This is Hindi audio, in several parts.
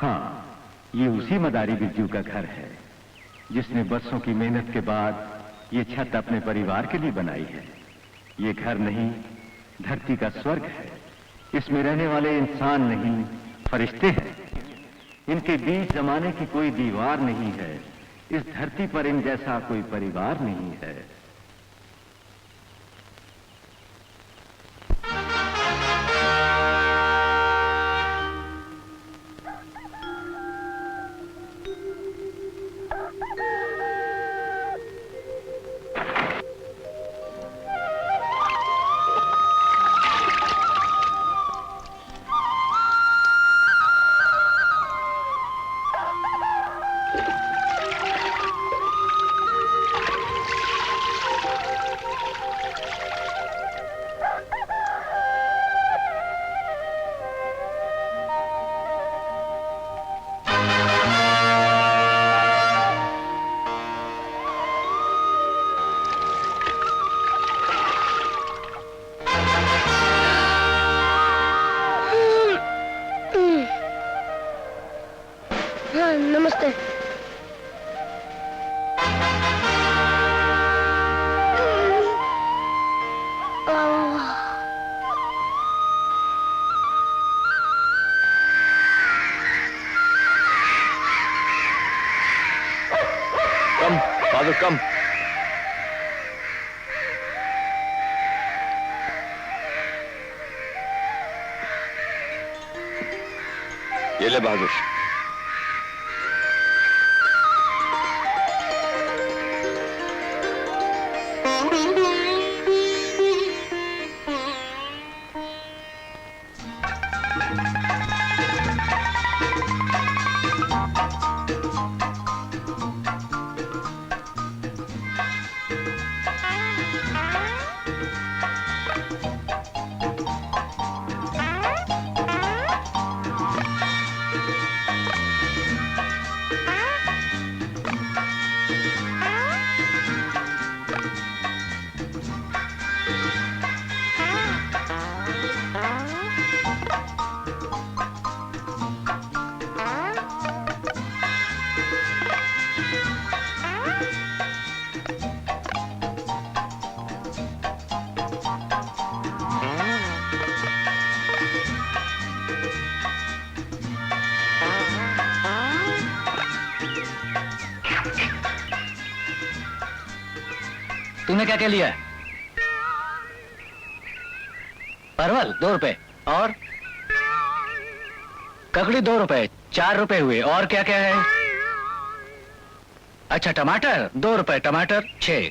हाँ, ये उसी मदारी बिरजू का घर है जिसने बरसों की मेहनत के बाद ये छत अपने परिवार के लिए बनाई है। ये घर नहीं, धरती का स्वर्ग है। इसमें रहने वाले इंसान नहीं, फरिश्ते हैं। इनके बीच जमाने की कोई दीवार नहीं है। इस धरती पर इन जैसा कोई परिवार नहीं है। नमस्ते। कम बहादुर कम। ये ले बहादुर। तूने क्या क्या लिया है? परवल 2 रुपए और ककड़ी 2 रुपए, 4 रुपए हुए। और क्या क्या है? अच्छा टमाटर 2 रुपए, टमाटर 6,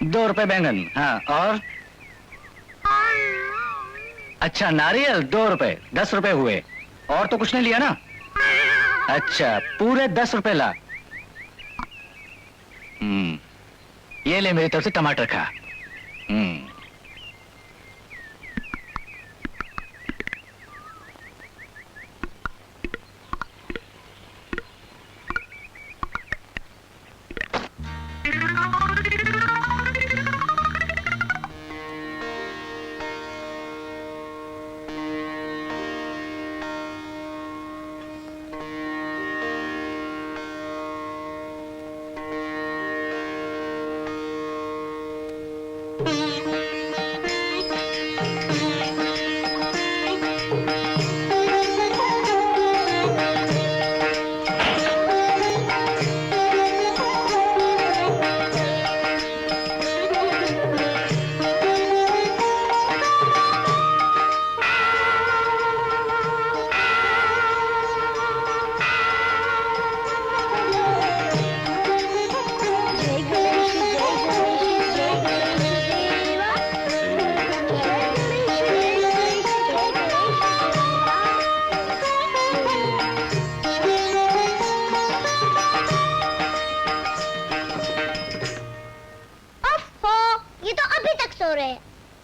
2 रुपए बैंगन। हाँ और अच्छा नारियल 2 रुपए, 10 रुपए हुए। और तो कुछ नहीं लिया ना? अच्छा पूरे 10 रुपए ला। ये ले मेरी तरफ से टमाटर खा।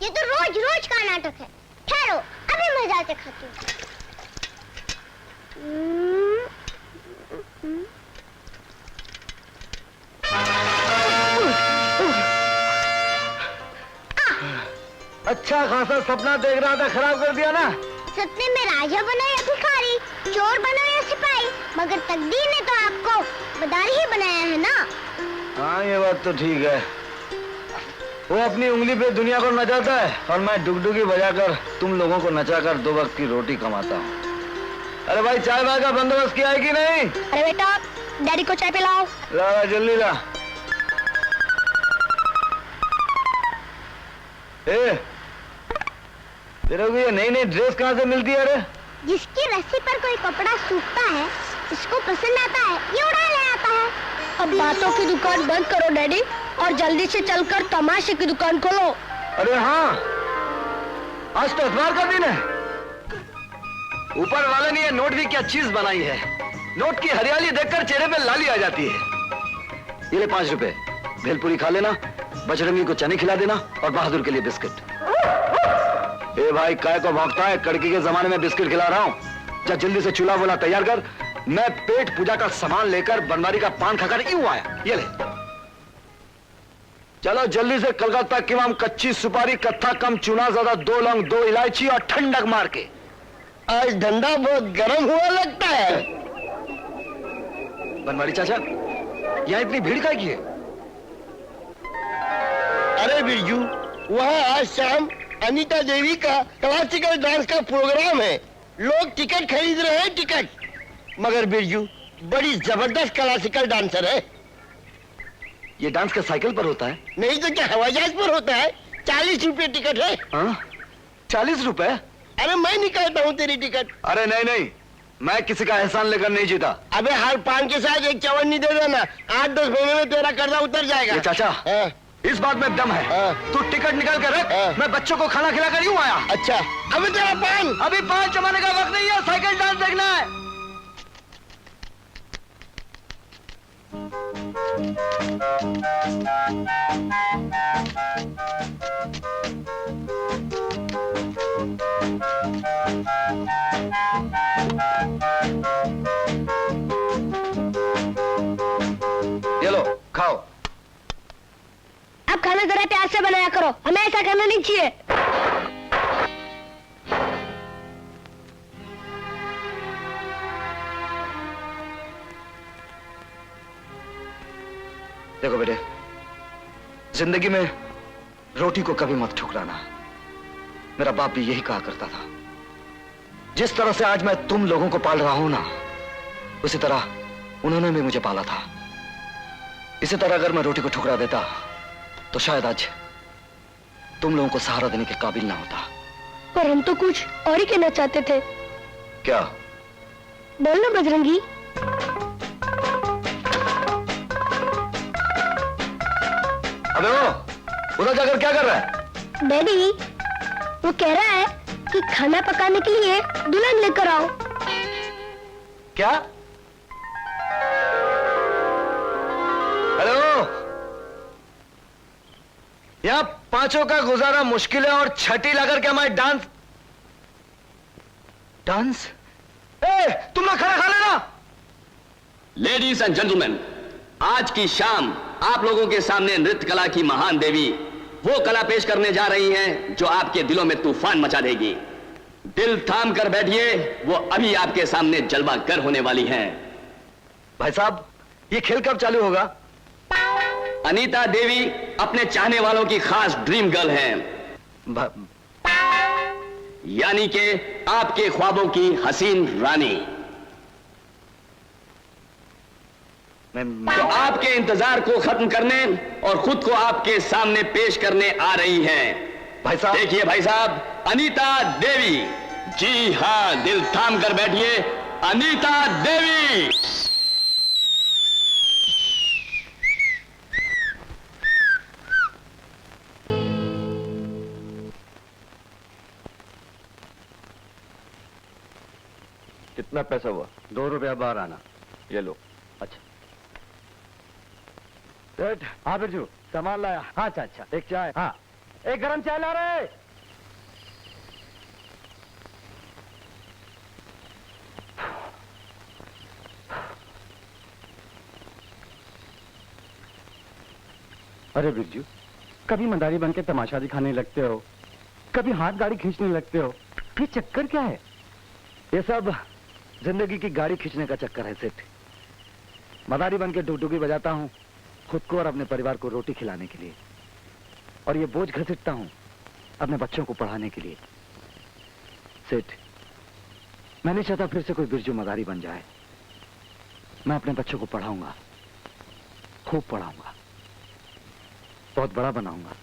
ये तो रोज रोज का नाटक है। ठहरो, अभी मजा से खाती हूँ। अच्छा खासा सपना देख रहा था, खराब कर दिया ना। सपने में राजा बनो या भिखारी, चोर बनो या सिपाही, मगर तकदीर ने तो आपको मदारी ही बनाया है ना। हाँ ये बात तो ठीक है। वो अपनी उंगली पे दुनिया को नचाता है और मैं डुगडुगी बजाकर तुम लोगों को नचाकर 2 वक्त की रोटी कमाता हूँ। अरे भाई चाय वाय का बंदोबस्त किया है कि नहीं? अरे बेटा, डैडी को चाय पिलाओ। ला जल्दी ला। तेरे को ये नई नई ड्रेस कहाँ से मिलती है? अरे जिसकी रस्सी पर कोई कपड़ा सूखता है, इसको पसंद आता है, ये उड़ा ले आता है। अब बातों की दुकान बंद करो डैडी और जल्दी से चलकर तमाशे की दुकान खोलो। अरे हाँ, आज तो इतवार का दिन है। ऊपर वाले ने ये नोट भी क्या चीज बनाई है। नोट की हरियाली देखकर चेहरे पे लाली आ जाती है। ये ले 5 रुपए, भेलपुरी खा लेना, बजरंगी को चने खिला देना और बहादुर के लिए बिस्किट। ए भाई काय को भौंकता है, कड़की के जमाने में बिस्किट खिला रहा हूँ। जा जल्दी से चूल्हा वोला तैयार कर, मैं पेट पूजा का सामान लेकर बनवारी का पान खाकर यूं आया। ये ले चलो जल्दी से कलकत्ता की वाम कच्ची सुपारी, कत्था कम चूना ज्यादा, 2 लौंग 2 इलायची और ठंडक मार के। आज धंधा बहुत गर्म हुआ लगता है। बनवारी चाचा, यहाँ इतनी भीड़ काहे की है? अरे बिरजू, वहाँ आज शाम अनीता देवी का क्लासिकल डांस का प्रोग्राम है। लोग टिकट खरीद रहे हैं, टिकट। मगर बिरजू बड़ी जबरदस्त क्लासिकल डांसर है। ये डांस का साइकिल पर होता है? नहीं तो क्या हवाई जहाज पर होता है। 40 रुपए टिकट है। हाँ? 40 रुपए? अरे मैं निकालता हूँ तेरी टिकट। अरे नहीं नहीं, मैं किसी का एहसान लेकर नहीं जीता। अबे हर पान के साथ एक चवन्नी दे देना, 8-10 महीने में तेरा कर्जा उतर जाएगा। ये चाचा, हाँ। इस बात में दम है। हाँ। तू टिकट निकाल कर रख, हाँ। मैं बच्चों को खाना खिलाकर यूं आया। अच्छा, अबे तेरा पान। अभी 5 जमाने का वक्त नहीं है, साइकिल डांस देखना है। ये लो खाओ। अब खाना जरा प्यार से बनाया करो, हमें ऐसा करना नहीं चाहिए। देखो बेटे, जिंदगी में रोटी को कभी मत ठुकराना। मेरा बाप भी यही कहा करता था। जिस तरह से आज मैं तुम लोगों को पाल रहा हूं ना, उसी तरह उन्होंने भी मुझे पाला था। इसी तरह अगर मैं रोटी को ठुकरा देता तो शायद आज तुम लोगों को सहारा देने के काबिल ना होता। पर हम तो कुछ और ही कहना चाहते थे। क्या? बोल ना बजरंगी। अबे वो उधर जाकर क्या कर रहा है? डैडी, वो कह रहा है कि खाना पकाने के लिए दुल्हन लेकर आओ। क्या? हेलो, यहाँ 5 का गुजारा मुश्किल है और छठी लाकर क्या मैं डांस डांस? तुम लोग खाना खा लेना। लेडीज एंड जेंटलमैन, आज की शाम आप लोगों के सामने नृत्य कला की महान देवी वो कला पेश करने जा रही हैं जो आपके दिलों में तूफान मचा देगी। दिल थाम कर बैठिए, वो अभी आपके सामने जलवागर होने वाली हैं। भाई साहब, ये खेल कब चालू होगा? अनीता देवी अपने चाहने वालों की खास ड्रीम गर्ल हैं, यानी कि आपके ख्वाबों की हसीन रानी। तो आपके इंतजार को खत्म करने और खुद को आपके सामने पेश करने आ रही हैं। भाई साहब, देखिए भाई साहब, अनीता देवी। जी हां, दिल थाम कर बैठिए, अनीता देवी। कितना पैसा हुआ? 2 रुपया बाहर आना। ये लो। अच्छा सेठ, हाँ बिरजू, सामान लाया। हाँ अच्छा अच्छा। एक चाय। हाँ एक गरम चाय ला रहे। अरे बिरजू, कभी मंदारी बन के तमाशा दिखाने लगते हो, कभी हाथ गाड़ी खींचने लगते हो, ये चक्कर क्या है? ये सब जिंदगी की गाड़ी खींचने का चक्कर है सेठ। मदारी बन के डुगडुगी बजाता हूँ खुद को और अपने परिवार को रोटी खिलाने के लिए, और ये बोझ घसीटता हूँ अपने बच्चों को पढ़ाने के लिए। सेठ, मैं नहीं चाहता फिर से कोई बिरजू मदारी बन जाए। मैं अपने बच्चों को पढ़ाऊंगा, खूब पढ़ाऊंगा, बहुत बड़ा बनाऊंगा।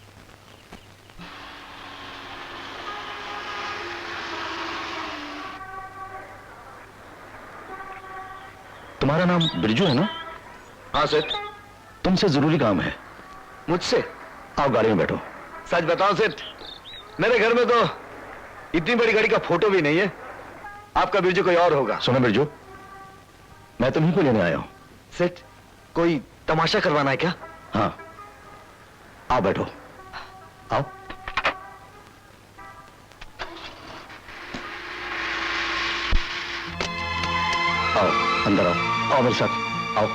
तुम्हारा नाम बिरजू है ना? हाँ सेठ। तुमसे जरूरी काम है। मुझसे? आओ गाड़ी में बैठो। सच बताओ सेठ, मेरे घर में तो इतनी बड़ी गाड़ी का फोटो भी नहीं है। आपका बिरजू कोई और होगा। सुनो बिरजू, मैं तुम्ही को लेने आया हूं। सेठ, कोई तमाशा करवाना है क्या? हाँ, आओ बैठो, आओ। आओ अंदर आओ, आओ मेरे साथ आओ।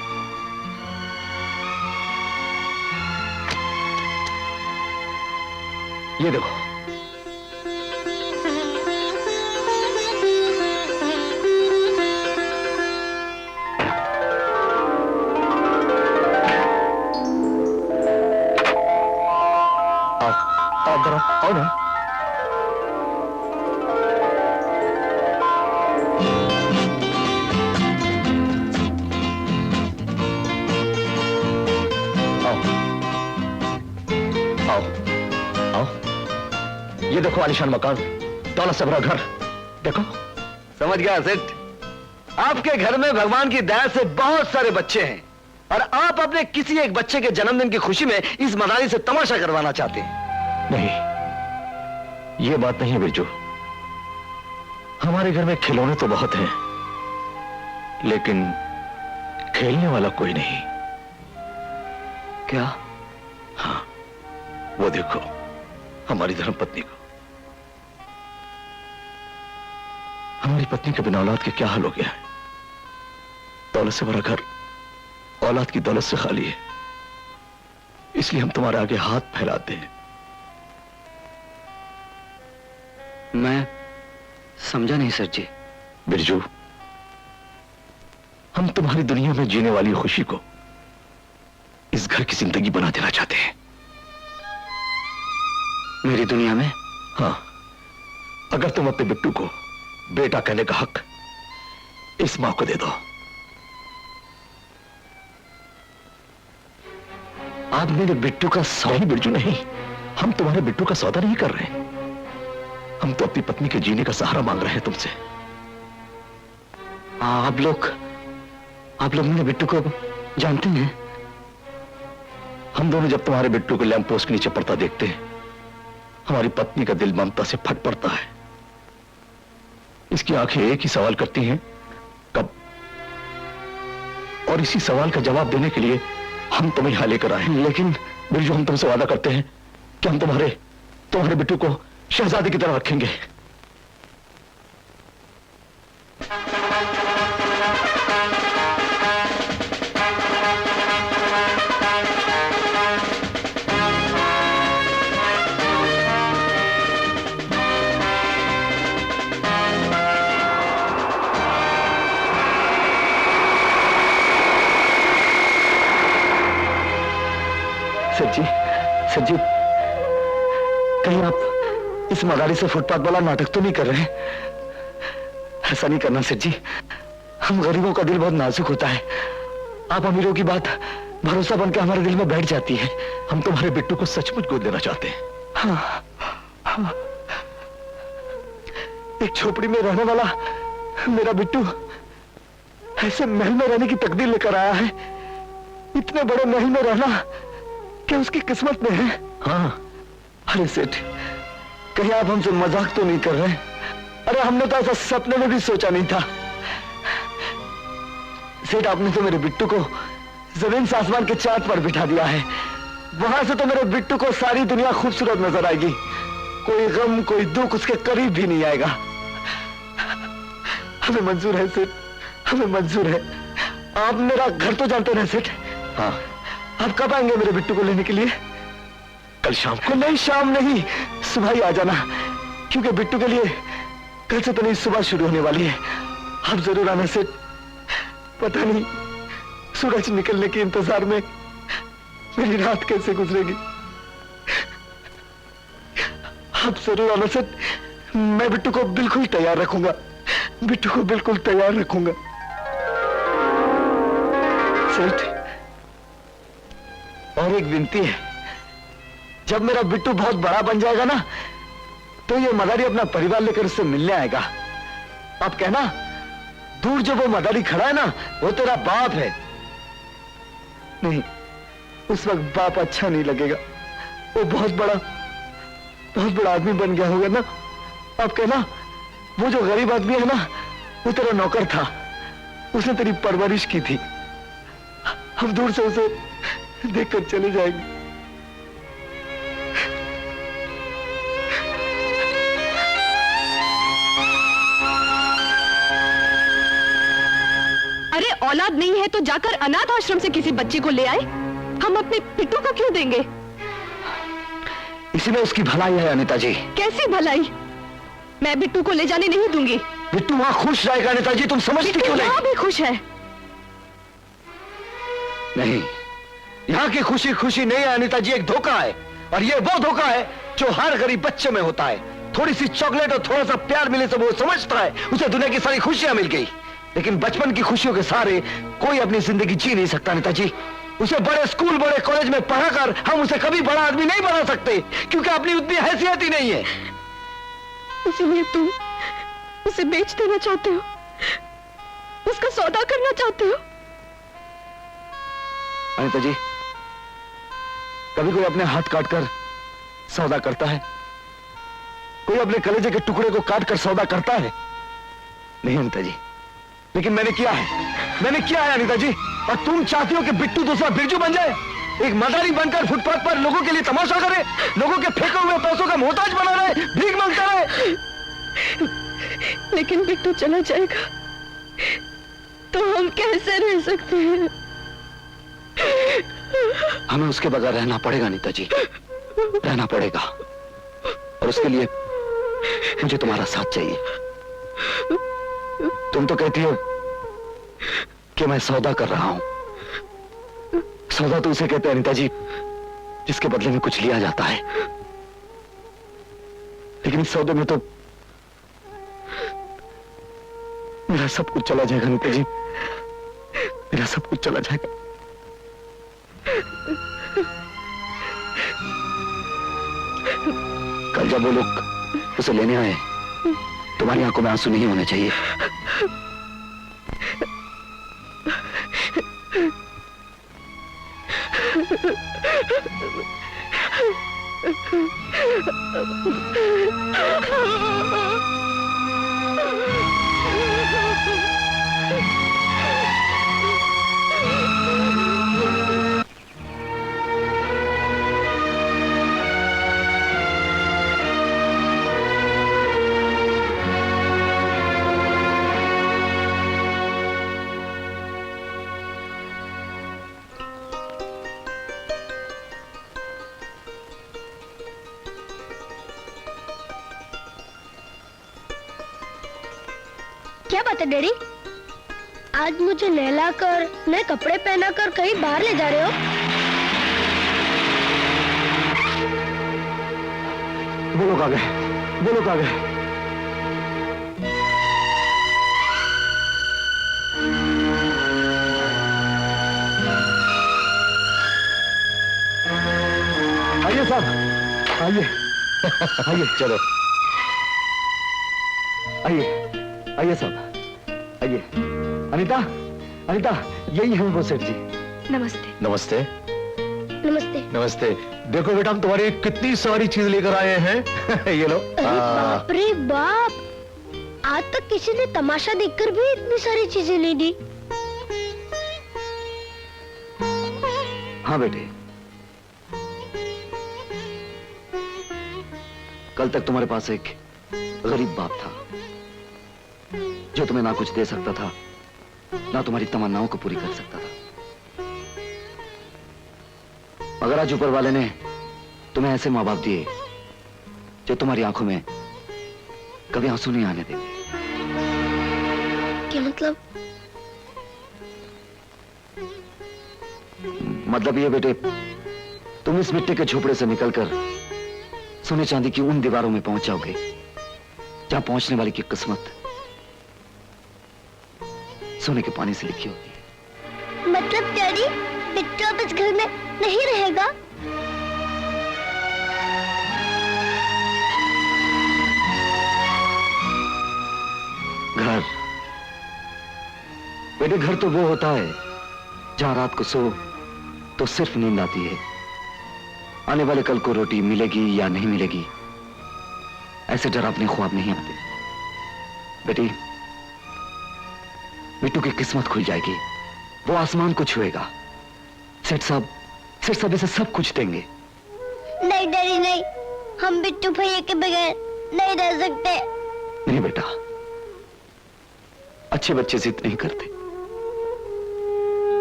ये देखो, अंदर आओ ना। आओ आओ, ये देखो आलीशान मकान, दौलत से भरा घर। देखो। समझ गया सेठ, आपके घर में भगवान की दया से बहुत सारे बच्चे हैं और आप अपने किसी एक बच्चे के जन्मदिन की खुशी में इस मदारी से तमाशा करवाना चाहते हैं। नहीं, ये बात नहीं है बिरजू। हमारे घर में खिलौने तो बहुत हैं, लेकिन खेलने वाला कोई नहीं। क्या? हाँ, वो देखो हमारी धर्मपत्नी को। हमारी पत्नी के बिना औलाद के क्या हाल हो गया है। दौलत से भरा घर औलाद की दौलत से खाली है, इसलिए हम तुम्हारे आगे हाथ फैलाते हैं। मैं समझा नहीं सर जी। बिरजू, हम तुम्हारी दुनिया में जीने वाली खुशी को इस घर की जिंदगी बना देना चाहते हैं। मेरी दुनिया में? हाँ, अगर तुम अपने बिट्टू को बेटा कहने का हक इस मां को दे दो। आप मेरे बिट्टू का नहीं बिरजू, नहीं, हम तुम्हारे बिट्टू का सौदा नहीं कर रहे। हम तो अपनी पत्नी के जीने का सहारा मांग रहे हैं तुमसे। आप लोग मेरे बिट्टू को जानते हैं? हम दोनों जब तुम्हारे बिट्टू को लैंप पोस्ट के नीचे पड़ता देखते हैं, हमारी पत्नी का दिल ममता से फट पड़ता है। इसकी आंखें एक ही सवाल करती हैं, कब? और इसी सवाल का जवाब देने के लिए हम तुम्हें यहां लेकर आए। लेकिन बिरजू, हम तुमसे वादा करते हैं कि हम तुम्हारे बिट्टू को शहजादे की तरह रखेंगे। सर जी, कहीं आप इस मदारी से फुटपाथ वाला नाटक तो नहीं कर रहे? ऐसा नहीं करना सर जी, हम गरीबों का दिल बहुत नाजुक होता है। आप अमीरों की बात भरोसा बनकर हमारे दिल में बैठ जाती है। हम तुम्हारे बिट्टू को सचमुच गोद लेना चाहते हैं। हाँ, हाँ। एक झोपड़ी में रहने वाला मेरा बिट्टू ऐसे महल में रहने की तकदीर लेकर आया है। इतने बड़े महल में रहना क्या उसकी किस्मत में है? हाँ। अरे सेठ, कहीं आप हमसे मजाक तो नहीं कर रहे? अरे हमने तो ऐसा सपने में भी सोचा नहीं था। सेठ, आपने तो मेरे बिट्टू को जमीन से आसमान के चांद पर बिठा दिया है। वहां से तो मेरे बिट्टू को सारी दुनिया खूबसूरत नजर आएगी। कोई गम, कोई दुख उसके करीब भी नहीं आएगा। हमें मंजूर है सेठ, हमें मंजूर है। आप मेरा घर तो जानते हैं सेठ? हाँ। आप कब आएंगे मेरे बिट्टू को लेने के लिए? कल शाम को। नहीं, शाम नहीं, सुबह ही आ जाना, क्योंकि बिट्टू के लिए कल से तो नहीं, सुबह शुरू होने वाली है। आप जरूर आना सेठ। पता नहीं सूरज निकलने के इंतजार में मेरी रात कैसे गुजरेगी। आप जरूर आना सेठ। मैं बिट्टू को बिल्कुल तैयार रखूंगा, बिट्टू को बिल्कुल तैयार रखूंगा। सेठ, और एक विनती है, जब मेरा बिट्टू बहुत बड़ा बन जाएगा ना, तो ये मदारी अपना परिवार लेकर उससे मिलने आएगा। आप कहना, दूर जो वो मदारी खड़ा है ना, वो तेरा बाप है। नहीं, उस वक्त बाप अच्छा नहीं लगेगा। वो बहुत बड़ा आदमी बन गया होगा ना। आप कहना, वो जो गरीब आदमी है ना, वो तेरा नौकर था, उसने तेरी परवरिश की थी। हम दूर से उसे देखकर चले जाएंगे। अरे औलाद नहीं है तो जाकर अनाथ आश्रम से किसी बच्चे को ले आए। हम अपने बिट्टू को क्यों देंगे? इसी में उसकी भलाई है अनिता जी। कैसी भलाई? मैं बिट्टू को ले जाने नहीं दूंगी। बिट्टू वहां खुश रहेगा अनिता जी, तुम समझती क्यों नहीं? यहाँ भी खुश है। नहीं, यहाँ की खुशी खुशी नहीं है अनिता जी, एक धोखा है। और ये वो धोखा है जो हर गरीब बच्चे में होता है। थोड़ी सी चॉकलेट और थोड़ा सा प्यार मिले से वो समझता है उसे दुनिया की सारी खुशियां मिल गई। लेकिन बचपन की खुशियों के सहारे कोई अपनी जिंदगी जी नहीं सकता अनिता जी। उसे बड़े स्कूल बड़े कॉलेज में पढ़ाकर हम उसे कभी बड़ा आदमी नहीं बना सकते, क्योंकि अपनी उतनी हैसियत ही नहीं है। इसलिए तुम उसे बेच देना चाहते हो, उसका सौदा करना चाहते हो? अनिता जी, कभी कोई अपने हाथ काटकर सौदा करता है? कोई अपने कलेजे के टुकड़े को काटकर सौदा करता है? नहीं अनिता जी, लेकिन मैंने किया है अनिता जी। और तुम चाहती हो कि बिट्टू दूसरा बिरजू बन जाए, एक मदारी बनकर फुटपाथ पर लोगों के लिए तमाशा करे, लोगों के फेंके हुए पैसों का मोहताज बना रहे, भीख मांगता रहे। लेकिन बिट्टू चला जाएगा तो हम कैसे रह सकते हैं? हमें उसके बगैर रहना पड़ेगा अनिता जी, रहना पड़ेगा। और उसके लिए मुझे तुम्हारा साथ चाहिए। तुम तो कहती हो कि मैं सौदा कर रहा हूं। सौदा तो उसे कहते हैं अनिता जी जिसके बदले में कुछ लिया जाता है। लेकिन इस सौदे में तो मेरा सब कुछ चला जाएगा अनिता जी, मेरा सब कुछ चला जाएगा। कल जब वो लोग उसे लेने आए, तुम्हारी आंखों में आंसू नहीं होने चाहिए। क्या बात है डैडी? आज मुझे नहलाकर नए कपड़े पहनाकर कहीं बाहर ले जा रहे हो? वो लोग आ गए, वो लोग आ गए। आइए साहब, आइए आइए, चलो आइए आइए साहब, आइए। अनिता, अनिता, यही है वो सेठ जी। नमस्ते। नमस्ते। नमस्ते। नमस्ते। देखो बेटा, हम तुम्हारी कितनी सारी चीज लेकर आए हैं। ये लो। अरे बाप रे बाप, आज तक किसी ने तमाशा देखकर भी इतनी सारी चीजें नहीं दी। हाँ बेटे, कल तक तुम्हारे पास एक गरीब बाप था जो तुम्हें ना कुछ दे सकता था, ना तुम्हारी तमन्नाओं को पूरी कर सकता था। मगर आज ऊपर वाले ने तुम्हें ऐसे माँ बाप दिए जो तुम्हारी आंखों में कभी आंसू नहीं आने देंगे। क्या मतलब? मतलब ये बेटे, तुम इस मिट्टी के झोपड़े से निकलकर सोने चांदी की उन दीवारों में पहुंच जाओगे जहां पहुंचने वाले की किस्मत सोने के पानी से लिखी होती है। मतलब डैडी, बिट्टू अब इस घर में नहीं रहेगा? घर बेटे, घर तो वो होता है जहां रात को सो तो सिर्फ नींद आती है। आने वाले कल को रोटी मिलेगी या नहीं मिलेगी ऐसे डरावने ख्वाब नहीं आते। बेटी, बिट्टू की किस्मत खुल जाएगी, वो आसमान को छुएगा। सेठ साहब इसे सब कुछ देंगे। नहीं डैडी नहीं, हम बिट्टू भैया के बगैर नहीं रह सकते। नहीं बेटा, अच्छे बच्चे जिद नहीं करते।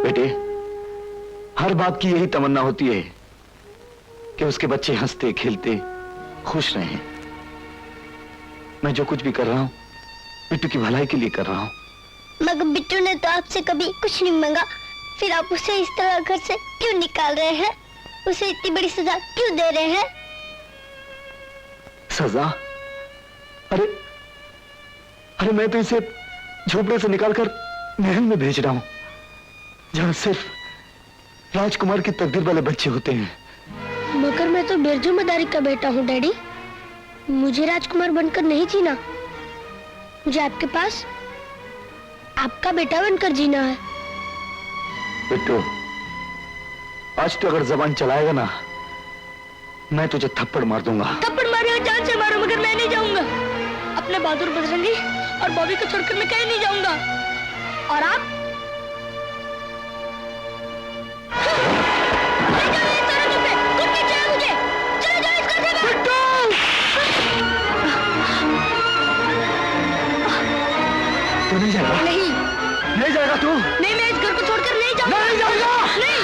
बेटे, हर बाप की यही तमन्ना होती है कि उसके बच्चे हंसते खेलते खुश रहें। मैं जो कुछ भी कर रहा हूं बिट्टू की भलाई के लिए कर रहा हूं। मगर बिट्टू ने तो आपसे कभी कुछ नहीं मांगा, फिर आप उसे इस तरह घर से क्यों निकाल रहे हैं? उसे इतनी बड़ी सजा क्यों दे रहे हैं? सजा? अरे मैं तो इसे झोपड़े से निकालकर महल में भेज रहा हूं जहां सिर्फ राजकुमार की तकदीर वाले बच्चे होते हैं। मगर मैं तो बिरजू मदारी का बेटा हूँ डैडी, मुझे राजकुमार बनकर नहीं जीना। मुझे आपके पास आपका बेटा बनकर जीना है। बिट्टू, आज तो अगर जबान चलाएगा ना, मैं तुझे थप्पड़ मार दूंगा। थप्पड़ मारो, जान से मारो, मगर मैं नहीं जाऊंगा। अपने बहादुर बजरंगी और बॉबी को छोड़कर मैं कहीं नहीं जाऊंगा। और आप? तू नहीं जाएगा? नहीं जाएगा तू? नहीं, मैं इस घर को छोड़कर नहीं जाऊंगा। नहीं जाऊंगा। नहीं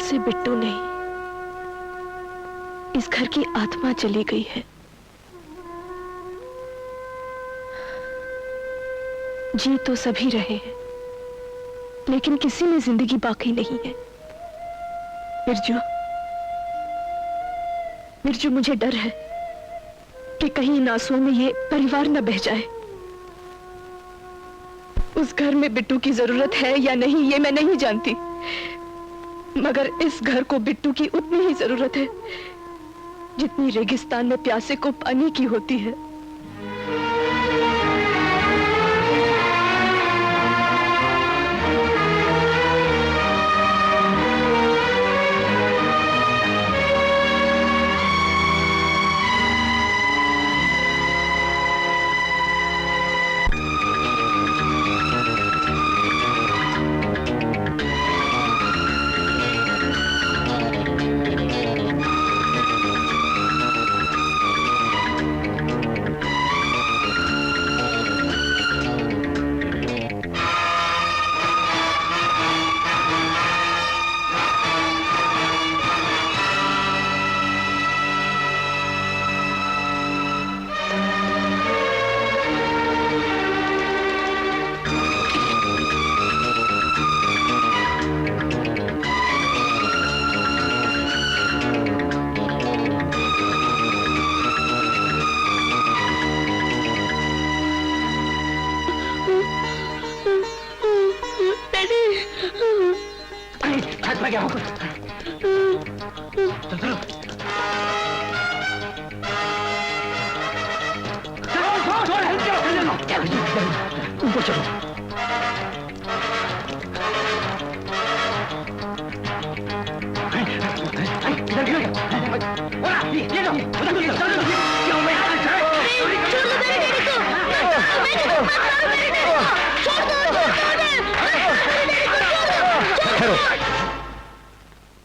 से बिट्टू नहीं, इस घर की आत्मा चली गई है। जी तो सभी रहे हैं, लेकिन किसी में जिंदगी बाकी नहीं है। बिरजू, बिरजू, मुझे डर है कि कहीं इन आंसुओं में ये परिवार न बह जाए। उस घर में बिट्टू की जरूरत है या नहीं ये मैं नहीं जानती, मगर इस घर को बिट्टू की उतनी ही जरूरत है जितनी रेगिस्तान में प्यासे को पानी की होती है।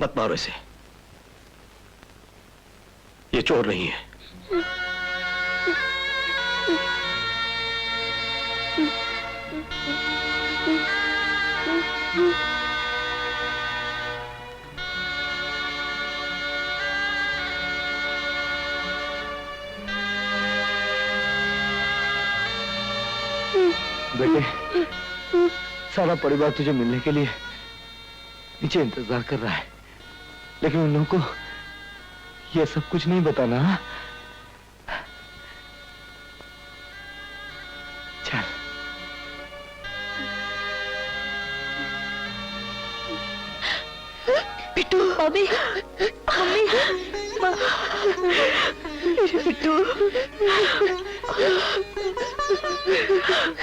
मत मारो इसे, ये चोर नहीं है। बेटे, सारा परिवार तुझे मिलने के लिए नीचे इंतजार कर रहा है, लेकिन उन लोगों को यह सब कुछ नहीं बताना। हाँ? चल। बिट्टू, मम्मी, मम्मी, मेरे बिट्टू,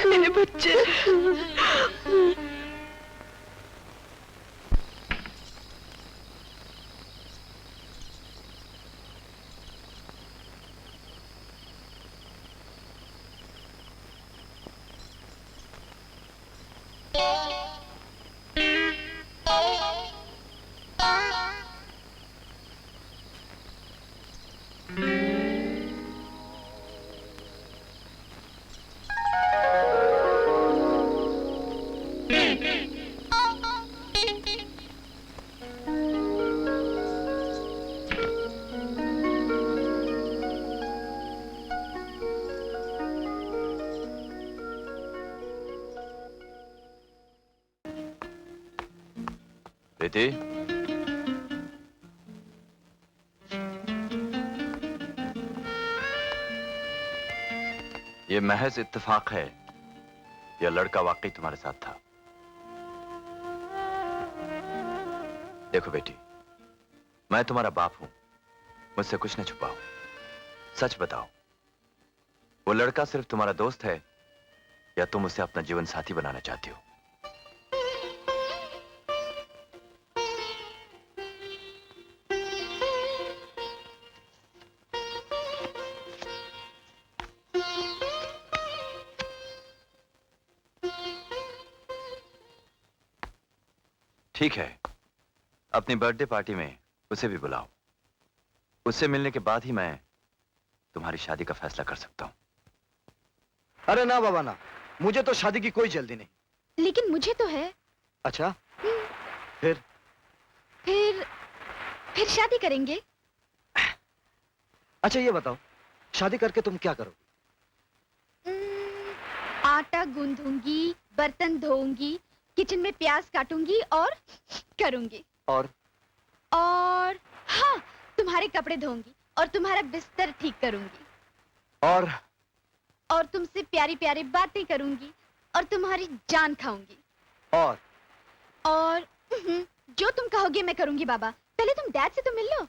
मेरे बच्चे। बेटी, ये महज इत्तेफाक है, यह लड़का वाकई तुम्हारे साथ था। देखो बेटी, मैं तुम्हारा बाप हूं, मुझसे कुछ न छुपाओ, सच बताओ, वो लड़का सिर्फ तुम्हारा दोस्त है या तुम उसे अपना जीवन साथी बनाना चाहती हो? ठीक है, अपनी बर्थडे पार्टी में उसे भी बुलाओ। उससे मिलने के बाद ही मैं तुम्हारी शादी का फैसला कर सकता हूं। अरे ना बाबा ना, मुझे तो शादी की कोई जल्दी नहीं। लेकिन मुझे तो है। अच्छा, फिर फिर शादी करेंगे। अच्छा ये बताओ, शादी करके तुम क्या करोगे? आटा गूंदूंगी, बर्तन धोऊंगी, किचन में प्याज काटूंगी और करूंगी। और हाँ, तुम्हारे कपड़े धोऊंगी और तुम्हारा बिस्तर ठीक करूंगी। और तुमसे प्यारी प्यारी बातें करूंगी और तुम्हारी जान खाऊंगी। और जो तुम कहोगे मैं करूंगी। बाबा, पहले तुम डैड से तो मिल लो।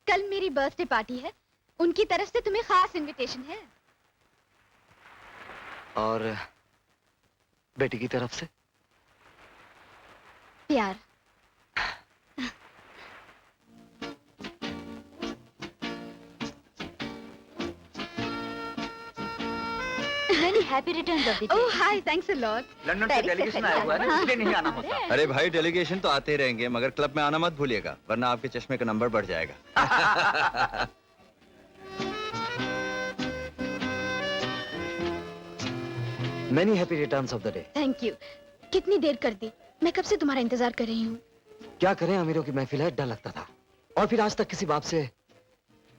कल मेरी बर्थडे पार्टी है, उनकी तरफ से तुम्हें खास इनविटेशन है। और बेटी की तरफ से? प्यार। Happy returns of the day. Oh hi, thanks a lot. London से डेलीगेशन आया हुआ है, इसलिए नहीं आना होता। अरे भाई, डेलीगेशन तो आते ही रहेंगे, मगर क्लब में आना मत भूलिएगा, वरना आपके चश्मे का नंबर बढ़ जाएगा। Many happy returns of the day। Thank you. कितनी देर कर दी, मैं कब से तुम्हारा इंतजार कर रही हूँ। क्या करें, अमीरों की महफिल है, डर लगता था। और फिर आज तक किसी बाप से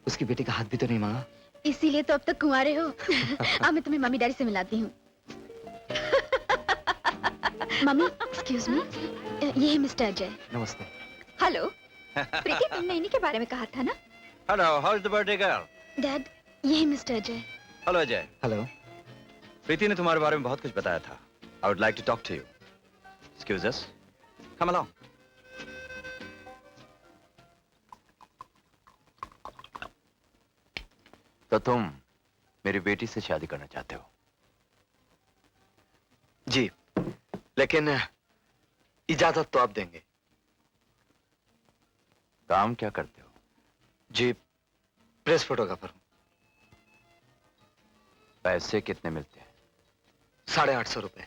उसकी बेटी का हाथ भी तो नहीं मांगा। इसीलिए तो अब तक कुंवारे हो। अब मैं तुम्हें मम्मी डैडी से मिलाती हूँ। मम्मी, एक्सक्यूज मी, ये है मिस्टर अजय। नमस्ते। हेलो। प्रीति, तुमने इन्हीं के बारे में कहा था ना? Hello, how is the birthday girl? Dad, ये है mister Ajay. Hello Ajay. Hello. Preeti ने तुम्हारे बारे में बहुत कुछ बताया था। I would like to talk to you. Excuse us, come along. तो तुम मेरी बेटी से शादी करना चाहते हो? जी, लेकिन इजाजत तो आप देंगे। काम क्या करते हो? जी, प्रेस फोटोग्राफर हूँ। पैसे कितने मिलते हैं? 850 रुपए।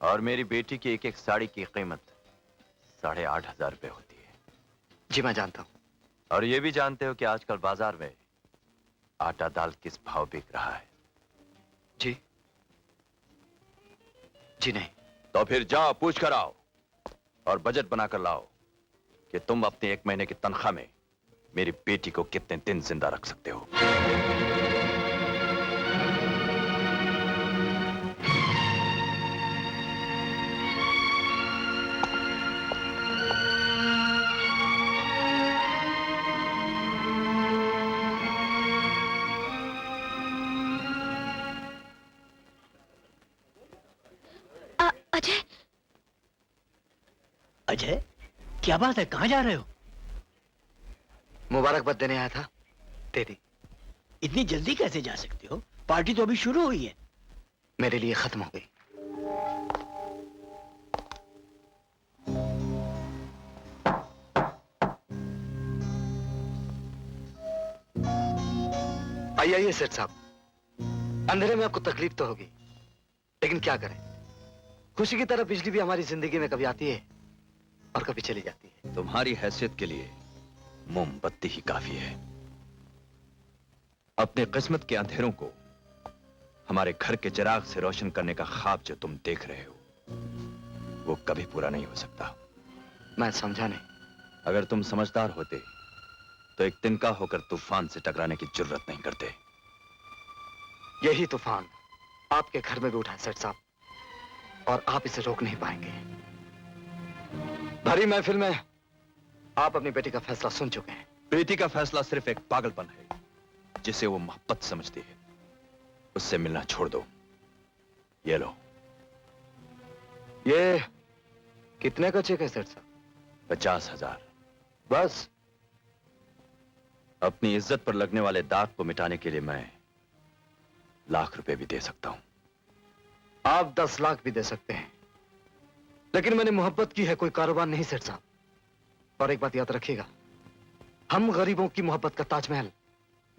और मेरी बेटी की एक एक साड़ी की कीमत 8,500 रुपए होती है। जी मैं जानता हूँ। और ये भी जानते हो कि आजकल बाजार में आटा दाल किस भाव बिक रहा है? जी नहीं। तो फिर जाओ, पूछ कर आओ और बजट बनाकर लाओ कि तुम अपने 1 महीने की तनख्वाह में मेरी बेटी को कितने दिन जिंदा रख सकते हो। अजय, अजय, क्या बात है, कहाँ जा रहे हो? मुबारकबाद देने आया था, दे दी। इतनी जल्दी कैसे जा सकते हो? पार्टी तो अभी शुरू हुई है। मेरे लिए खत्म हो गई। आइए सेठ साहब, अंधेरे में आपको तकलीफ तो होगी, लेकिन क्या करें, खुशी की तरह बिजली भी हमारी जिंदगी में कभी आती है और कभी चली जाती है। तुम्हारी हैसियत के लिए मोमबत्ती ही काफी है। अपने किस्मत के अंधेरों को हमारे घर के चिराग से रोशन करने का ख्वाब जो तुम देख रहे हो, वो कभी पूरा नहीं हो सकता। मैं समझा नहीं। अगर तुम समझदार होते तो एक तिनका होकर तूफान से टकराने की जरूरत नहीं करते। यही तूफान आपके घर में भी उठा है सेठ साहब, और आप इसे रोक नहीं पाएंगे। भरी महफिल में आप अपनी बेटी का फैसला सुन चुके हैं। बेटी का फैसला सिर्फ एक पागलपन है जिसे वो मोहब्बत समझती है। उससे मिलना छोड़ दो। ये लो। ये कितने का चेक है सेठ साहब? 50,000। बस? अपनी इज्जत पर लगने वाले दाग को मिटाने के लिए मैं लाख रुपए भी दे सकता हूं। आप 10 लाख भी दे सकते हैं, लेकिन मैंने मोहब्बत की है, कोई कारोबार नहीं सेठ साहब। और एक बात याद रखिएगा, हम गरीबों की मोहब्बत का ताजमहल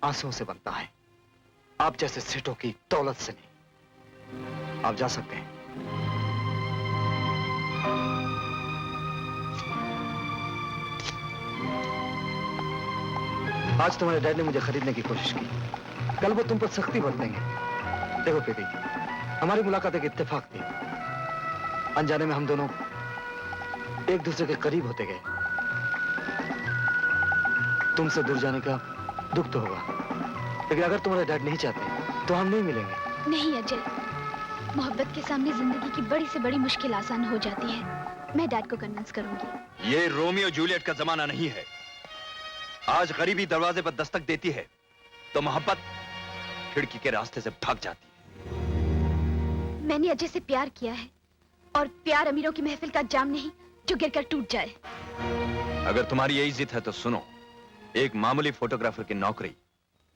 आंसुओं से बनता है, आप जैसे सेठों की दौलत से नहीं। आप जा सकते हैं। आज तुम्हारे डैड ने मुझे खरीदने की कोशिश की, कल वो तुम पर सख्ती बरतेंगे। देखो बेटी, हमारी मुलाकात एक इत्तेफाक थी। अनजाने में हम दोनों एक दूसरे के करीब होते गए, तुमसे दूर जाने का दुख तो होगा, लेकिन अगर तुम्हारे डैड नहीं चाहते तो हम नहीं मिलेंगे। नहीं अजय, मोहब्बत के सामने जिंदगी की बड़ी से बड़ी मुश्किल आसान हो जाती है। मैं डैड को कन्विंस करूंगी। ये रोमियो जूलियट का जमाना नहीं है। आज गरीबी दरवाजे पर दस्तक देती है तो मोहब्बत खिड़की के रास्ते से भाग जाती है। मैंने अजय से प्यार किया है, और प्यार अमीरों की महफिल का जाम नहीं जो गिरकर टूट जाए। अगर तुम्हारी यही जिद है तो सुनो, एक मामूली फोटोग्राफर की नौकरी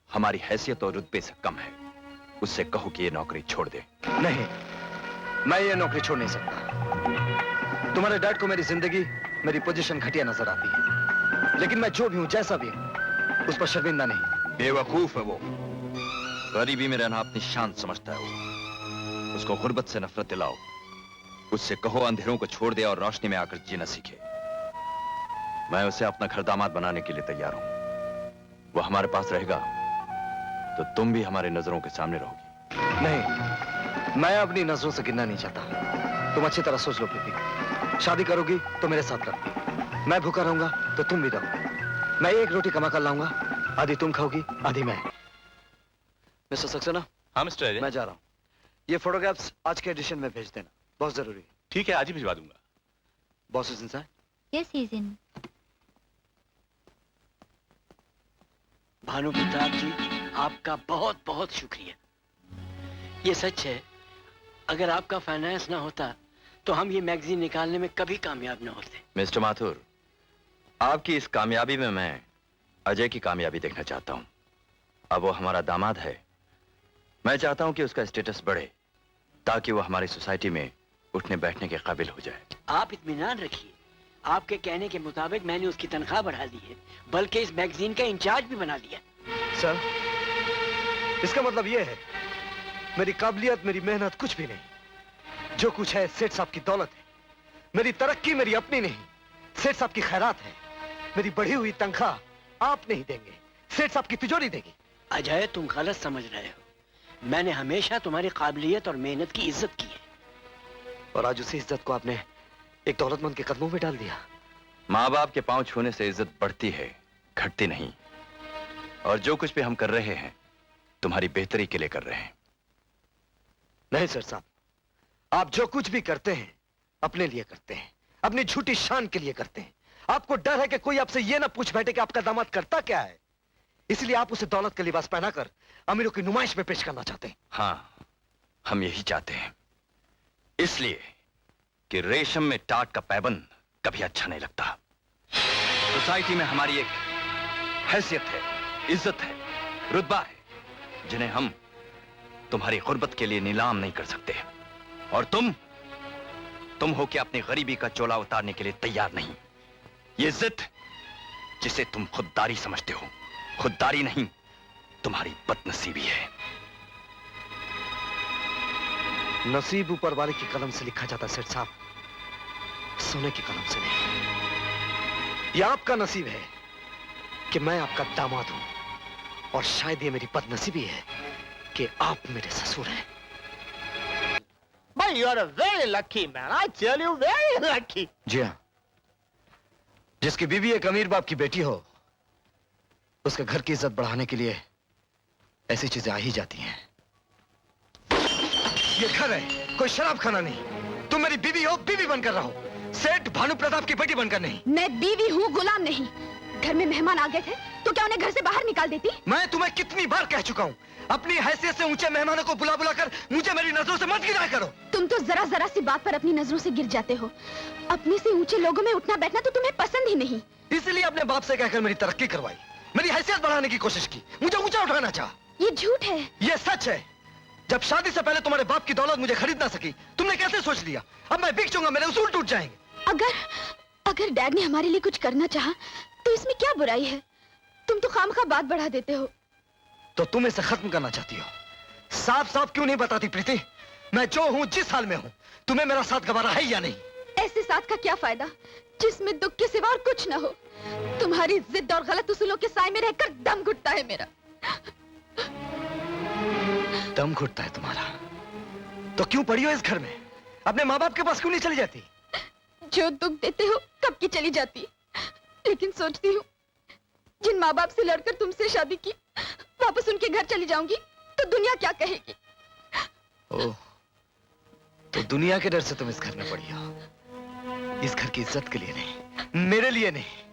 हमारी हैसियत और रुतबे से कम है। उससे कहो कि ये नौकरी छोड़ दे। नहीं, मैं ये नौकरी छोड़ नहीं सकता। तुम्हारे डैड को मेरी जिंदगी, मेरी पोजीशन घटिया नजर आती है, लेकिन मैं जो भी हूं, जैसा भी हूं, उस पर शर्मिंदा नहीं। बेवकूफ है वो। गरीबी में रहना अपनी शान समझता है वो। उसको गुर्बत से नफरत दिलाओ। उससे कहो अंधेरों को छोड़ दे और रोशनी में आकर जीना सीखे। मैं उसे अपना घर दामाद बनाने के लिए तैयार हूं। वो हमारे पास रहेगा तो तुम भी हमारे नजरों के सामने रहोगी। नहीं, मैं अपनी नजरों से गिरना नहीं चाहता। तुम अच्छी तरह सोच लो प्रीति, शादी करोगी तो मेरे साथ रहोगी। मैं भूखा रहूंगा तो तुम भी रहोगी। मैं एक रोटी कमा कर लाऊंगा, आधी तुम खाओगी, आधी मैं। मिस्टर सक्सेना। हाँ मिस्टर अजय। मैं जा रहा हूँ। ये फोटोग्राफ्स आज के एडिशन में भेज देना, बहुत जरूरी है। ठीक है, आज ही भिजवा दूंगा। Boss is inside? Yes, he is in. Bhanu Pratap ji, आपका बहुत बहुत शुक्रिया। ये सच है, अगर आपका फाइनेंस ना होता तो हम ये मैगजीन निकालने में कभी कामयाब ना होते। मिस्टर माथुर, आपकी इस कामयाबी में मैं अजय की कामयाबी देखना चाहता हूं। अब वो हमारा दामाद है। मैं चाहता हूं कि उसका स्टेटस बढ़े ताकि वो हमारी सोसाइटी में उठने बैठने के काबिल हो जाए। आप इत्मीनान रखिए, आपके कहने के मुताबिक मैंने उसकी तनख्वाह बढ़ा दी है, बल्कि इस मैगजीन का इंचार्ज भी बना दिया। सर, इसका मतलब यह है मेरी काबिलियत, मेरी मेहनत कुछ भी नहीं। जो कुछ है सेठ साहब की दौलत है। मेरी तरक्की मेरी अपनी नहीं, सेठ साहब की खैरात है। मेरी बढ़ी हुई तनख्वाह आप नहीं देंगे, सेठ साहब की तिजोरी देगी। अजय, तुम गलत समझ रहे हो। मैंने हमेशा तुम्हारी काबिलियत और मेहनत की इज्जत की है, और आज उसी इज्जत को आपने एक दौलतमंद के कदमों में डाल दिया। माँ बाप के पांव छूने से इज्जत बढ़ती है, घटती नहीं। और जो कुछ भी हम कर रहे हैं तुम्हारी बेहतरी के लिए कर रहे हैं। नहीं सर साहब, आप जो कुछ भी करते हैं अपने लिए करते हैं, अपनी झूठी शान के लिए करते हैं। आपको डर है कि कोई आपसे यह ना पूछ बैठे कि आपका दामाद करता क्या है, इसलिए आप उसे दौलत का लिबास पहनाकर अमीरों की नुमाइश में पेश करना चाहते हैं। हाँ, हम यही चाहते हैं, इसलिए कि रेशम में टाट का पैबंद कभी अच्छा नहीं लगता। सोसाइटी में हमारी एक हैसियत है, इज्जत है, रुतबा है, जिन्हें हम तुम्हारी गुर्बत के लिए नीलाम नहीं कर सकते। और तुम हो कि अपनी गरीबी का चोला उतारने के लिए तैयार नहीं। ये जिद जिसे तुम खुददारी समझते हो, खुददारी नहीं, तुम्हारी बदनसीबी है। नसीब ऊपर वाले की कलम से लिखा जाता सेठ साहब, सोने की कलम से नहीं। यह आपका नसीब है कि मैं आपका दामाद हूं, और शायद ये मेरी बदनसीबी है कि आप मेरे ससुर हैं। But you're a very lucky man. I tell you, very lucky. जी हाँ, जिसकी बीवी एक अमीर बाप की बेटी हो, उसके घर की इज्जत बढ़ाने के लिए ऐसी चीजें आ ही जाती हैं। ये घर है, कोई शराब खाना नहीं। तुम मेरी बीवी हो, बीवी बनकर रहो, सेठ भानु प्रताप की बेटी बनकर नहीं। मैं बीवी हूँ, गुलाम नहीं। घर में मेहमान आ गए थे तो क्या उन्हें घर से बाहर निकाल देती? मैं तुम्हें कितनी बार कह चुका हूँ, अपनी हैसियत से ऊंचे मेहमानों को बुला बुला कर मुझे मेरी नजरों से मत गिराया करो। तुम तो जरा जरा सी बात पर अपनी नजरों से गिर जाते हो। अपने से ऊंचे लोगों में उठना बैठना तो तुम्हें पसंद ही नहीं। इसलिए अपने बाप से कहकर मेरी तरक्की करवाई, मेरी हैसियत बढ़ाने की कोशिश की, मुझे ऊंचा उठाना चाहा। ये झूठ है। ये सच है। जब शादी से पहले तुम्हारे बाप की दौलत मुझे खरीद ना सकी, तुमने कैसे सोच लिया अब मैं बिक जाऊंगा, मेरे उसूल टूट जाएंगे। अगर डैड ने हमारे लिए कुछ करना चाहा तो इसमें क्या बुराई है? तुम तो खामखा बात बढ़ा देते हो। तो तुम इसे खत्म करना चाहती हो? साफ साफ क्यों नहीं बताती प्रीति, मैं जो हूं, जिस हाल में हूं, तुम्हें मेरा साथ गवारा है या नहीं? ऐसे साथ का क्या फायदा जिसमें दुख के सिवा और कुछ न हो? तुम्हारी जिद और गलत उसूलों के साए में रहकर दम घुटता है मेरा। दम घुटता है तुम्हारा? तो क्यों पड़ी हो इस घर में? अपने माँ बाप के पास क्यों नहीं चली जाती? जो दुख देते हो कब की चली जाती, लेकिन सोचती हूँ जिन माँ बाप से लड़कर तुमसे शादी की वापस उनके घर चली जाऊंगी तो दुनिया क्या कहेगी? ओह, तो दुनिया के डर से तुम इस घर में पड़ी हो, इस घर की इज्जत के लिए नहीं, मेरे लिए नहीं।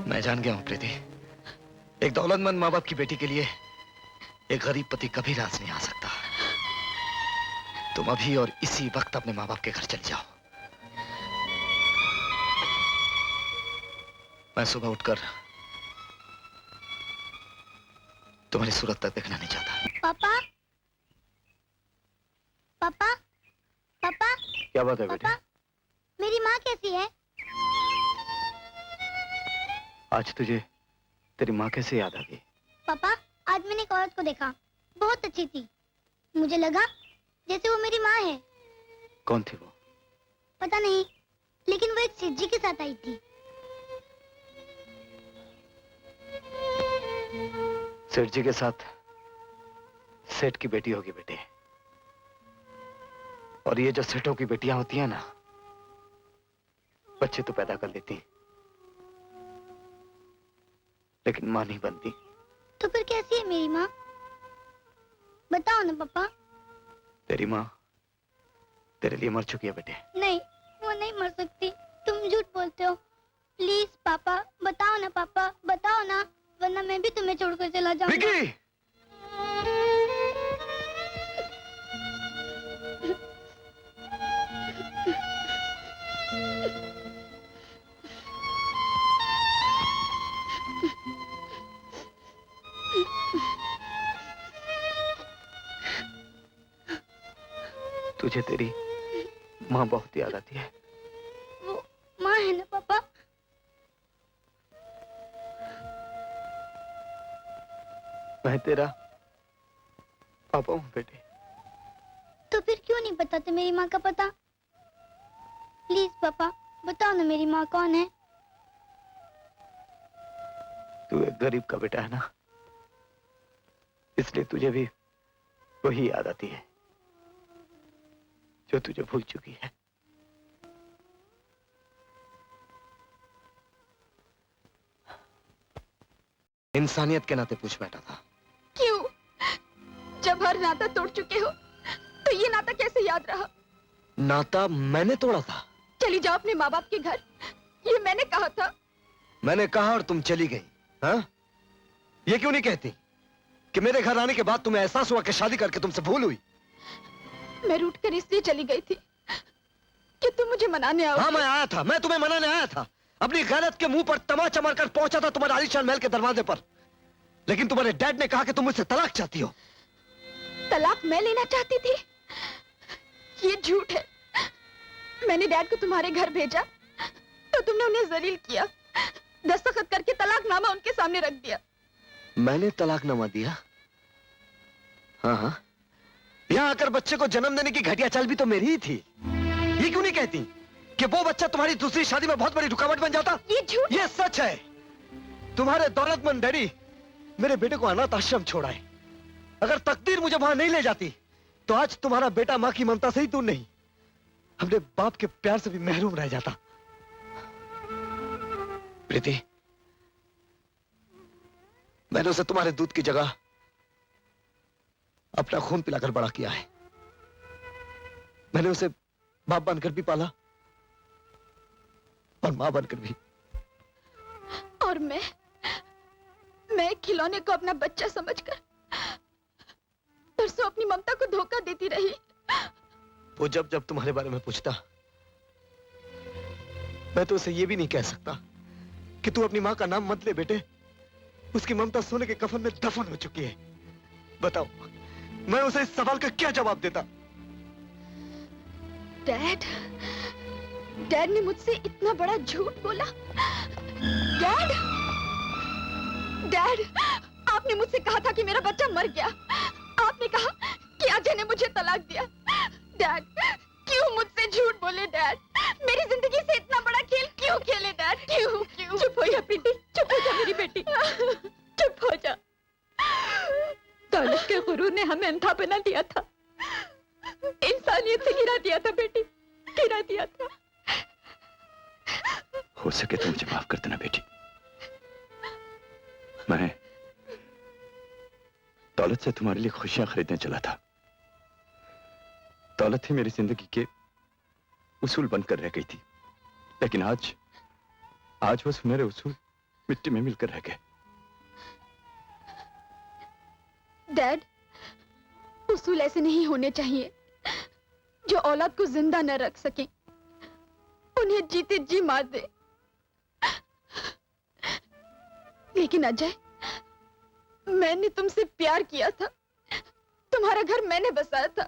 मैं जान गया हूं प्रीति, एक दौलतमंद माँ बाप की बेटी के लिए एक गरीब पति कभी राज नहीं आ सकता। तुम अभी और इसी वक्त अपने माँ बाप के घर चले जाओ। मैं सुबह उठकर तुम्हारी सूरत तक देखना नहीं चाहता। पापा, पापा, पापा, क्या बात है बेटे? पापा, मेरी माँ कैसी है? आज तुझे तेरी माँ कैसे याद आ गई? पापा, आज मैंने एक औरत को देखा, बहुत अच्छी थी। मुझे लगा जैसे वो मेरी माँ है। कौन थी वो? पता नहीं, लेकिन वो एक सेठ जी के साथ आई थी। सेठ जी के साथ सेठ की बेटी होगी बेटे। और ये जो सेठों की बेटियां होती हैं ना, बच्चे तो पैदा कर लेती लेकिन मां नहीं बनती। तो फिर कैसी है मेरी माँ? बताओ ना पापा। तेरी मां तेरे लिए मर चुकी है बेटे। नहीं, वो नहीं मर सकती, तुम झूठ बोलते हो। प्लीज पापा, बताओ ना पापा, बताओ ना, वरना मैं भी तुम्हें छोड़कर चला जाऊंगा। विकी! तुझे तेरी माँ बहुत याद आती है। वो माँ है ना पापा? मैं तेरा पापा हूँ बेटे। तो फिर क्यों नहीं बताते मेरी माँ का पता? प्लीज पापा, बताओ ना मेरी माँ कौन है? तू एक गरीब का बेटा है ना, इसलिए तुझे भी वही याद आती है जो तुझे भूल चुकी है। इंसानियत के नाते पूछ बैठा था। क्यों? जब हर नाता तोड़ चुके हो तो ये नाता कैसे याद रहा? नाता मैंने तोड़ा था। चली जाओ अपने माँ बाप के घर, ये मैंने कहा था। मैंने कहा और तुम चली गई। हाँ? ये क्यों नहीं कहती कि मेरे घर आने के बाद तुम्हें एहसास हुआ कि शादी करके तुमसे भूल हुई? मैं रूठ कर इसलिए चली गई थी कि तुम मुझे मनाने आओ। हाँ, मैं आया था, मैं तुम्हें मनाने आया था। अपनी गैरत के मुंह पर तमाचा मारकर पहुंचा था तुम्हारे आलीशान महल के दरवाजे पर, लेकिन तुम्हारे डैड ने कहा कि तुम मुझसे तलाक चाहती हो। तलाक मैं लेना चाहती थी? ये झूठ है। मैंने डैड को तुम्हारे घर भेजा तो तुमने उन्हें जलील किया, दस्तखत करके तलाकनामा उनके सामने रख दिया। मैंने तलाकनामा दिया? हाँ हाँ, यहाँ आकर बच्चे को जन्म देने की घटिया चाल भी तो मेरी ही थी। ये क्यों नहीं कहती कि वो बच्चा तुम्हारी दूसरी शादी में बहुत बड़ी रुकावट बन जाता? ये झूठ। ये सच है। तुम्हारे दौलतमंद डैडी मेरे बेटे को अनाथ आश्रम छोड़ाए। अगर तकदीर मुझे वहां नहीं ले जाती तो आज तुम्हारा बेटा मां की ममता से ही दूर नहीं, अपने बाप के प्यार से भी महरूम रह जाता। प्रीति, मैंने उसे तुम्हारे दूध की जगह अपना खून पिलाकर बड़ा किया है। मैंने उसे बाप बनकर भी पाला और मां बनकर भी। और मैं खिलौने को अपना बच्चा समझकर परसों अपनी ममता को धोखा देती रही। वो जब जब तुम्हारे बारे में पूछता, मैं तो उसे ये भी नहीं कह सकता कि तू अपनी मां का नाम मत ले बेटे, उसकी ममता सोने के कफन में दफन हो चुकी है। बताओ, मैं उसे इस सवाल का क्या जवाब देता? डैड ने मुझसे इतना बड़ा झूठ बोला। डैड, आपने मुझसे कहा था कि मेरा बच्चा मर गया। आपने कहा कि अजय ने मुझे तलाक दिया। डैड, क्यों मुझसे झूठ बोले डैड? मेरी जिंदगी से इतना बड़ा खेल क्यों खेले डैड? क्यों? चुप हो जा बेटी, चुप हो जा मेरी बेटी, चुप हो जा। दौलत के गुरूर ने हमें अंधा बना दिया था, इंसानियत से गिरा दिया था बेटी, गिरा दिया था। हो सके तो मुझे माफ कर देना बेटी। मैं दौलत से तुम्हारे लिए खुशियां खरीदने चला था। दौलत ही मेरी जिंदगी के उसूल बनकर रह गई थी, लेकिन आज वो सुनहरे उसूल मिट्टी में मिलकर रह गए। डैड, उसूल ऐसे नहीं होने चाहिए जो औलाद को जिंदा न रख सके, उन्हें जीते जी मार दे। लेकिन अजय, मैंने तुमसे प्यार किया था, तुम्हारा घर मैंने बसाया था,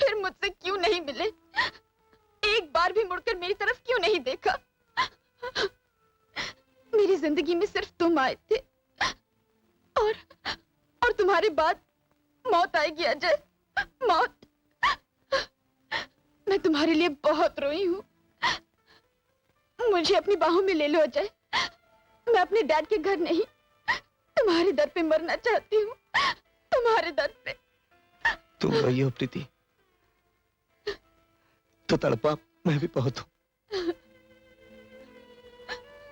फिर मुझसे क्यों नहीं मिले? एक बार भी मुड़कर मेरी तरफ क्यों नहीं देखा? मेरी जिंदगी में सिर्फ तुम आए थे, और तुम्हारे बाद मौत आएगी अजय, मौत। मैं तुम्हारे लिए बहुत रोई हूँ। मुझे अपनी बाहों में ले लो अजय। मैं अपने डैड के घर नहीं, तुम्हारे दर पे मरना चाहती हूँ, तुम्हारे दर पे। तुम रोई हो प्रीति, तो तड़पा मैं भी बहुत हूं।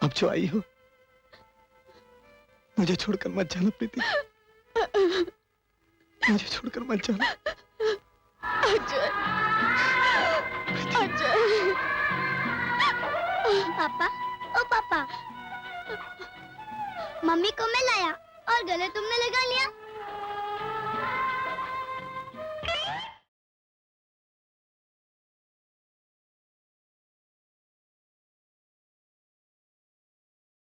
अब जो आई हो, मुझे छोड़कर मत जाना प्रीति, मुझे छोड़कर मत जाना। अजय, अजय। पापा, ओ पापा, मम्मी को मैं लाया और गले तुमने लगा लिया।